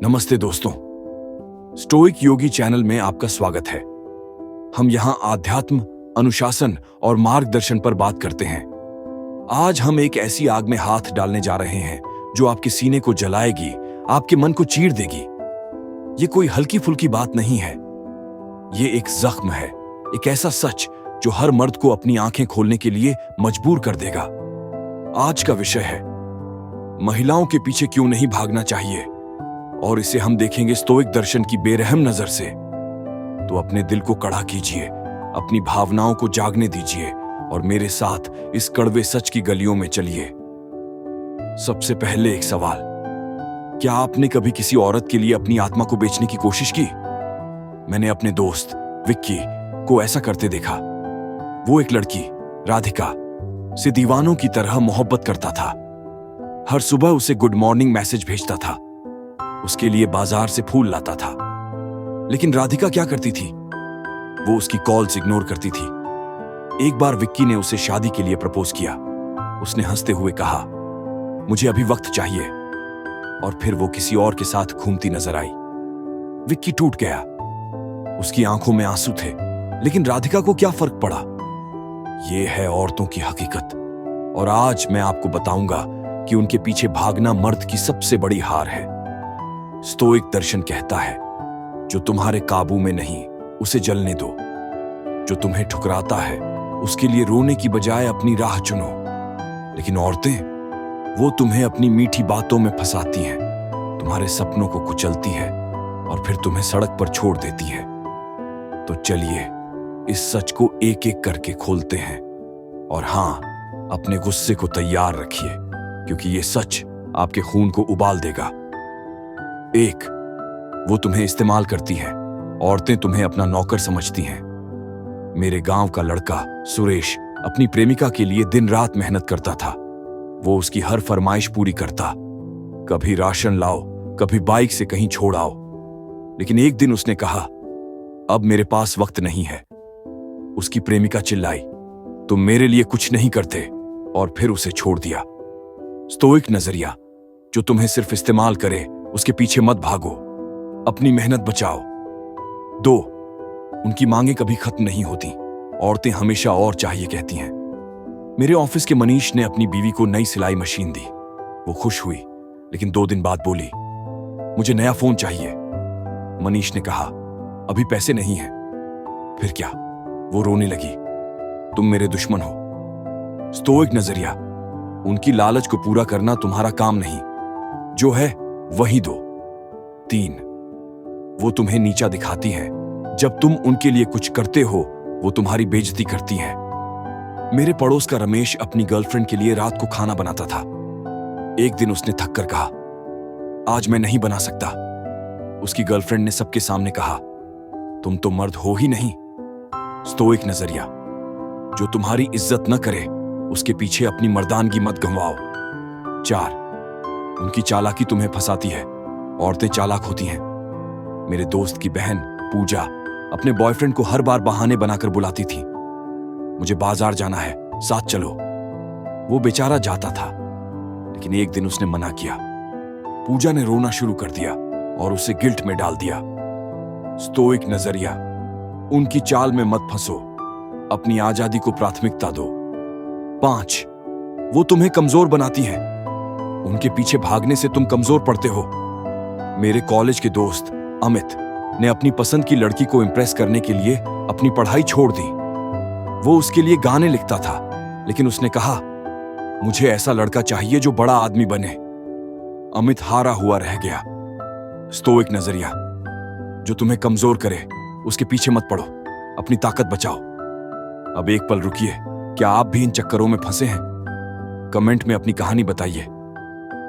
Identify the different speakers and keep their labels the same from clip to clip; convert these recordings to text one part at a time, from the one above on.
Speaker 1: नमस्ते दोस्तों, स्टोइक योगी चैनल में आपका स्वागत है। हम यहाँ आध्यात्म, अनुशासन और मार्गदर्शन पर बात करते हैं। आज हम एक ऐसी आग में हाथ डालने जा रहे हैं जो आपके सीने को जलाएगी, आपके मन को चीर देगी। ये कोई हल्की फुल्की बात नहीं है, ये एक जख्म है, एक ऐसा सच जो हर मर्द को अपनी आंखें खोलने के लिए मजबूर कर देगा। आज का विषय है महिलाओं के पीछे क्यों नहीं भागना चाहिए, और इसे हम देखेंगे स्टोइक दर्शन की बेरहम नजर से। तो अपने दिल को कड़ा कीजिए, अपनी भावनाओं को जागने दीजिए और मेरे साथ इस कड़वे सच की गलियों में चलिए। सबसे पहले एक सवाल, क्या आपने कभी किसी औरत के लिए अपनी आत्मा को बेचने की कोशिश की? मैंने अपने दोस्त विक्की को ऐसा करते देखा। वो एक लड़की राधिका से दीवानों की तरह मोहब्बत करता था। हर सुबह उसे गुड मॉर्निंग मैसेज भेजता था, उसके लिए बाजार से फूल लाता था। लेकिन राधिका क्या करती थी? वो उसकी कॉल्स इग्नोर करती थी। एक बार विक्की ने उसे शादी के लिए प्रपोज किया। उसने हंसते हुए कहा, मुझे अभी वक्त चाहिए, और फिर वो किसी और के साथ घूमती नजर आई। विक्की टूट गया, उसकी आंखों में आंसू थे, लेकिन राधिका को क्या फर्क पड़ा? ये है औरतों की हकीकत, और आज मैं आपको बताऊंगा कि उनके पीछे भागना मर्द की सबसे बड़ी हार है। स्टोइक दर्शन कहता है, जो तुम्हारे काबू में नहीं उसे जलने दो। जो तुम्हें ठुकराता है उसके लिए रोने की बजाय अपनी राह चुनो। लेकिन औरतें, वो तुम्हें अपनी मीठी बातों में फंसाती हैं, तुम्हारे सपनों को कुचलती है और फिर तुम्हें सड़क पर छोड़ देती है। तो चलिए इस सच को एक एक करके खोलते हैं। और हां, अपने गुस्से को तैयार रखिए, क्योंकि ये सच आपके खून को उबाल देगा। 1, वो तुम्हें इस्तेमाल करती है। औरतें तुम्हें अपना नौकर समझती हैं। मेरे गांव का लड़का सुरेश अपनी प्रेमिका के लिए दिन रात मेहनत करता था। वो उसकी हर फरमाइश पूरी करता, कभी राशन लाओ, कभी बाइक से कहीं छोड़ आओ। लेकिन एक दिन उसने कहा, अब मेरे पास वक्त नहीं है। उसकी प्रेमिका चिल्लाई, तुम मेरे लिए कुछ नहीं करते, और फिर उसे छोड़ दिया। स्टोइक नजरिया, जो तुम्हें सिर्फ इस्तेमाल करे उसके पीछे मत भागो, अपनी मेहनत बचाओ। 2, उनकी मांगें कभी खत्म नहीं होती। औरतें हमेशा और चाहिए कहती हैं। मेरे ऑफिस के मनीष ने अपनी बीवी को नई सिलाई मशीन दी। वो खुश हुई, लेकिन 2 दिन बाद बोली, मुझे नया फोन चाहिए। मनीष ने कहा, अभी पैसे नहीं हैं। फिर क्या? वो रोने लगी, तुम मेरे दुश्मन हो। स्टोइक नजरिया, उनकी लालच को पूरा करना तुम्हारा काम नहीं, जो है वही दो। 3, वो तुम्हें नीचा दिखाती है। जब तुम उनके लिए कुछ करते हो वो तुम्हारी बेइज्जती करती हैं। मेरे पड़ोस का रमेश अपनी गर्लफ्रेंड के लिए रात को खाना बनाता था। एक दिन उसने थक कर कहा, आज मैं नहीं बना सकता। उसकी गर्लफ्रेंड ने सबके सामने कहा, तुम तो मर्द हो ही नहीं। स्टोइक नजरिया, जो तुम्हारी इज्जत न करे उसके पीछे अपनी मर्दानगी मत गंवाओ। 4, उनकी चालाकी तुम्हें फंसाती है। औरतें चालाक होती हैं। मेरे दोस्त की बहन पूजा अपने बॉयफ्रेंड को हर बार बहाने बनाकर बुलाती थी। मुझे बाजार जाना है, साथ चलो। वो बेचारा जाता था, लेकिन एक दिन उसने मना किया। पूजा ने रोना शुरू कर दिया और उसे गिल्ट में डाल दिया। स्टोइक नजरिया, उनकी चाल में मत फंसो, अपनी आजादी को प्राथमिकता दो। 5, वो तुम्हें कमजोर बनाती हैं। उनके पीछे भागने से तुम कमजोर पड़ते हो। मेरे कॉलेज के दोस्त अमित ने अपनी पसंद की लड़की को इंप्रेस करने के लिए अपनी पढ़ाई छोड़ दी। वो उसके लिए गाने लिखता था, लेकिन उसने कहा, मुझे ऐसा लड़का चाहिए जो बड़ा आदमी बने। अमित हारा हुआ रह गया। स्टोइक नजरिया, जो तुम्हें कमजोर करे उसके पीछे मत पड़ो, अपनी ताकत बचाओ। अब एक पल रुकिए, क्या आप भी इन चक्करों में फंसे हैं? कमेंट में अपनी कहानी बताइए।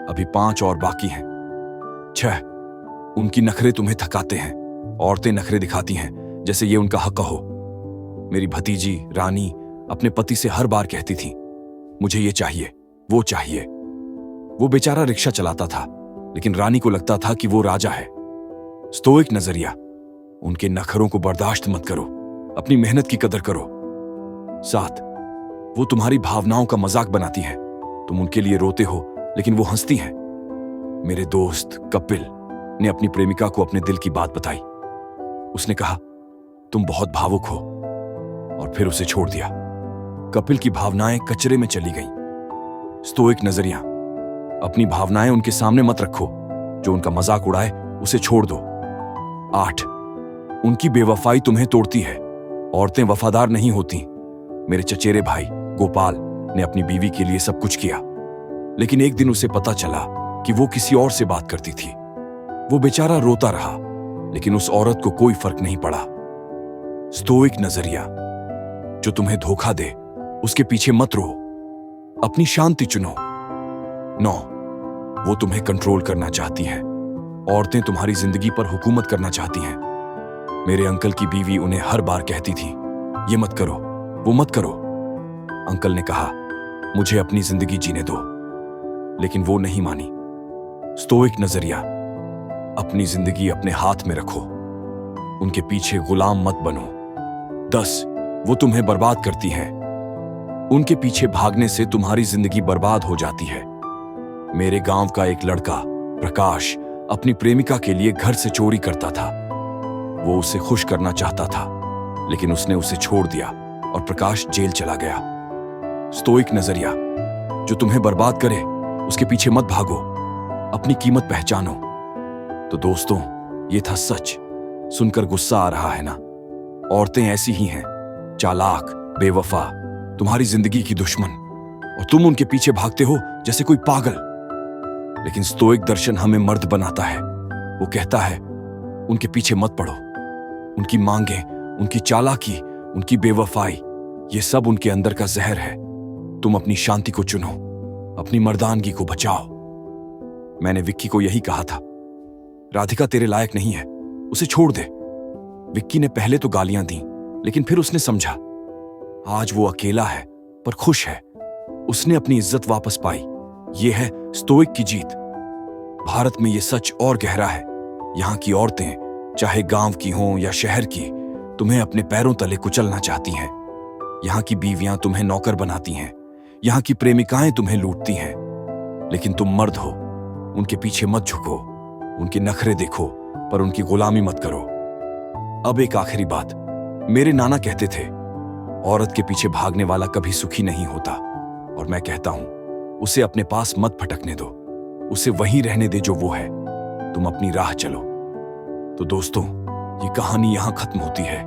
Speaker 1: अभी 5 और बाकी हैं। 6, उनकी नखरे तुम्हें थकाते हैं। औरतें नखरे दिखाती हैं जैसे ये उनका हक हो। मेरी भतीजी रानी अपने पति से हर बार कहती थी, मुझे ये चाहिए, वो चाहिए। वो बेचारा रिक्शा चलाता था, लेकिन रानी को लगता था कि वो राजा है। स्टोइक नजरिया, उनके नखरों को बर्दाश्त मत करो, अपनी मेहनत की कदर करो। 7, वो तुम्हारी भावनाओं का मजाक बनाती हैं। तुम उनके लिए रोते हो, लेकिन वो हंसती हैं। मेरे दोस्त कपिल ने अपनी प्रेमिका को अपने दिल की बात बताई। उसने कहा, तुम बहुत भावुक हो, और फिर उसे छोड़ दिया। कपिल की भावनाएं कचरे में चली गईं। स्टोइक नजरिया, अपनी भावनाएं उनके सामने मत रखो। जो उनका मजाक उड़ाए उसे छोड़ दो। 8, उनकी बेवफाई तुम्हें तोड़ती है। औरतें वफादार नहीं होती। मेरे चचेरे भाई गोपाल ने अपनी बीवी के लिए सब कुछ किया, लेकिन एक दिन उसे पता चला कि वो किसी और से बात करती थी। वो बेचारा रोता रहा, लेकिन उस औरत को कोई फर्क नहीं पड़ा। स्टोइक नजरिया, जो तुम्हें धोखा दे उसके पीछे मत रहो, अपनी शांति चुनो। 9, वो तुम्हें कंट्रोल करना चाहती हैं। औरतें तुम्हारी जिंदगी पर हुकूमत करना चाहती हैं। मेरे अंकल की बीवी उन्हें हर बार कहती थी, ये मत करो, वो मत करो। अंकल ने कहा, मुझे अपनी जिंदगी जीने दो, लेकिन वो नहीं मानी। स्टोइक नजरिया, अपनी जिंदगी अपने हाथ में रखो, उनके पीछे गुलाम मत बनो। 10, वो तुम्हें बर्बाद करती हैं। उनके पीछे भागने से तुम्हारी जिंदगी बर्बाद हो जाती है। मेरे गांव का एक लड़का प्रकाश अपनी प्रेमिका के लिए घर से चोरी करता था। वो उसे खुश करना चाहता था, लेकिन उसने उसे छोड़ दिया और प्रकाश जेल चला गया। स्टोइक नजरिया, जो तुम्हें बर्बाद करे उसके पीछे मत भागो, अपनी कीमत पहचानो। तो दोस्तों, ये था सच। सुनकर गुस्सा आ रहा है ना? औरतें ऐसी ही हैं, चालाक, बेवफा, तुम्हारी जिंदगी की दुश्मन, और तुम उनके पीछे भागते हो जैसे कोई पागल। लेकिन स्टोइक दर्शन हमें मर्द बनाता है। वो कहता है, उनके पीछे मत पड़ो। उनकी मांगे, उनकी चालाकी, उनकी बेवफाई, ये सब उनके अंदर का जहर है। तुम अपनी शांति को चुनो, अपनी मर्दानगी को बचाओ। मैंने विक्की को यही कहा था, राधिका तेरे लायक नहीं है, उसे छोड़ दे। विक्की ने पहले तो गालियां दी, लेकिन फिर उसने समझा। आज वो अकेला है पर खुश है। उसने अपनी इज्जत वापस पाई। ये है स्टोइक की जीत। भारत में ये सच और गहरा है। यहाँ की औरतें, चाहे गांव की हों या शहर की, तुम्हें अपने पैरों तले कुचलना चाहती हैं। यहाँ की बीवियां तुम्हें नौकर बनाती हैं। यहाँ की प्रेमिकाएं तुम्हें लूटती हैं। लेकिन तुम मर्द हो, उनके पीछे मत झुको, उनके नखरे देखो, पर उनकी गुलामी मत करो। अब एक आखिरी बात, मेरे नाना कहते थे, औरत के पीछे भागने वाला कभी सुखी नहीं होता। और मैं कहता हूं, उसे अपने पास मत भटकने दो, उसे वहीं रहने दे जो वो है। तुम अपनी राह चलो। तो दोस्तों, ये कहानी यहां खत्म होती है।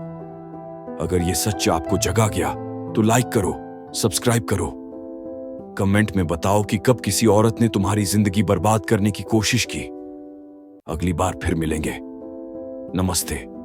Speaker 1: अगर ये सच आपको जगा गया तो लाइक करो, सब्सक्राइब करो, कमेंट में बताओ कि कब किसी औरत ने तुम्हारी जिंदगी बर्बाद करने की कोशिश की। अगली बार फिर मिलेंगे। नमस्ते।